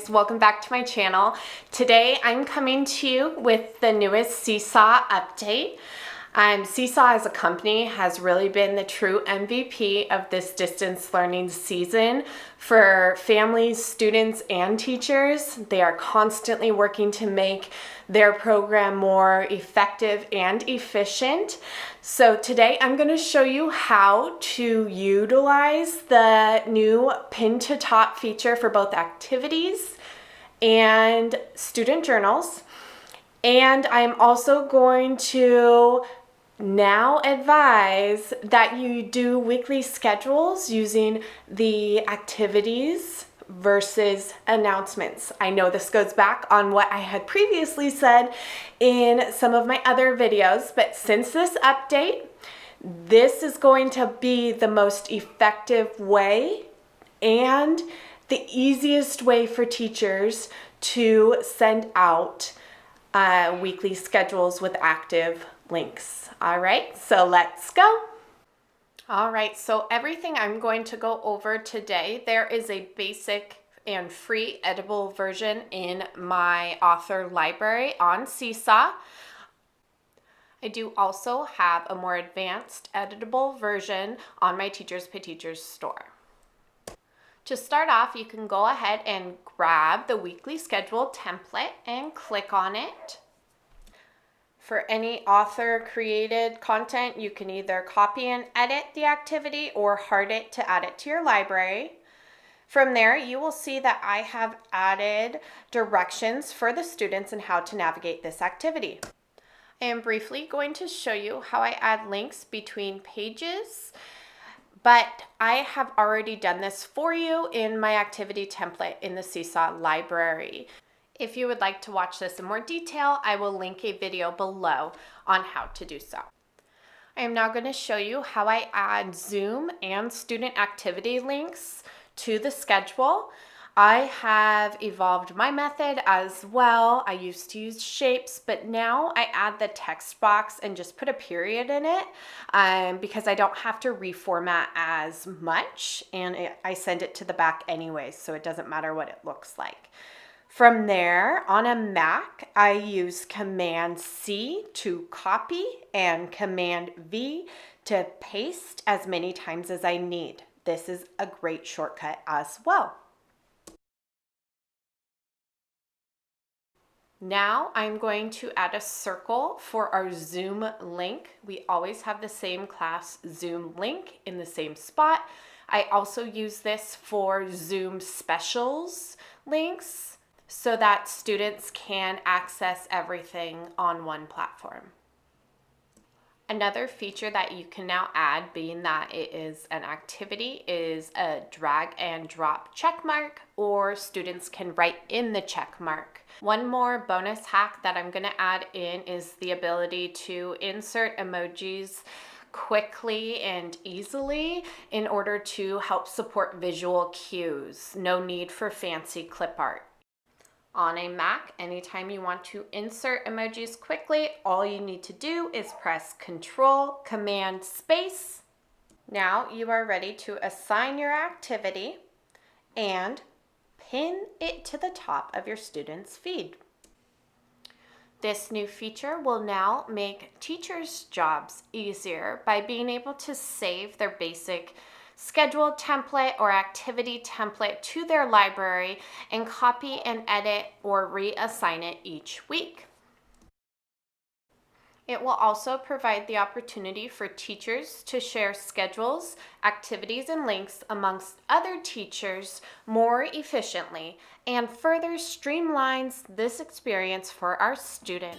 guys, welcome back to my channel. Today I'm coming to you with the newest Seesaw update. Seesaw as a company has really been the true MVP of this distance learning season for families, students, and teachers. They are constantly working to make their program more effective and efficient. So today I'm going to show you how to utilize the new pin to top feature for both activities and student journals. And I'm also going to now advise that you do weekly schedules using the activities versus announcements. I know this goes back on what I had previously said in some of my other videos, but since this update, this is going to be the most effective way and the easiest way for teachers to send out weekly schedules with active links. All right, so let's go. All right, so everything I'm going to go over today, there is a basic and free editable version in my author library on Seesaw. I do also have a more advanced editable version on my Teachers Pay Teachers store. To start off, you can go ahead and grab the weekly schedule template and click on it. For any author-created content, you can either copy and edit the activity or heart it to add it to your library. From there, you will see that I have added directions for the students and how to navigate this activity. I am briefly going to show you how I add links between pages, but I have already done this for you in my activity template in the Seesaw library. If you would like to watch this in more detail, I will link a video below on how to do so. I am now going to show you how I add Zoom and student activity links to the schedule. I have evolved my method as well. I used to use shapes, but now I add the text box and just put a period in it because I don't have to reformat as much, and I send it to the back anyway, so it doesn't matter what it looks like. From there, on a Mac, I use Command C to copy and Command V to paste as many times as I need. This is a great shortcut as well. Now I'm going to add a circle for our Zoom link. We always have the same class Zoom link in the same spot. I also use this for Zoom specials links, so that students can access everything on one platform. Another feature that you can now add, being that it is an activity, is a drag and drop check mark, or students can write in the check mark. One more bonus hack that I'm going to add in is the ability to insert emojis quickly and easily in order to help support visual cues. No need for fancy clip art. On a Mac, anytime you want to insert emojis quickly, all you need to do is press Control, Command, Space. Now you are ready to assign your activity and pin it to the top of your student's feed. This new feature will now make teachers' jobs easier by being able to save their basic schedule template or activity template to their library and copy and edit or reassign it each week. It will also provide the opportunity for teachers to share schedules, activities, and links amongst other teachers more efficiently and further streamlines this experience for our students.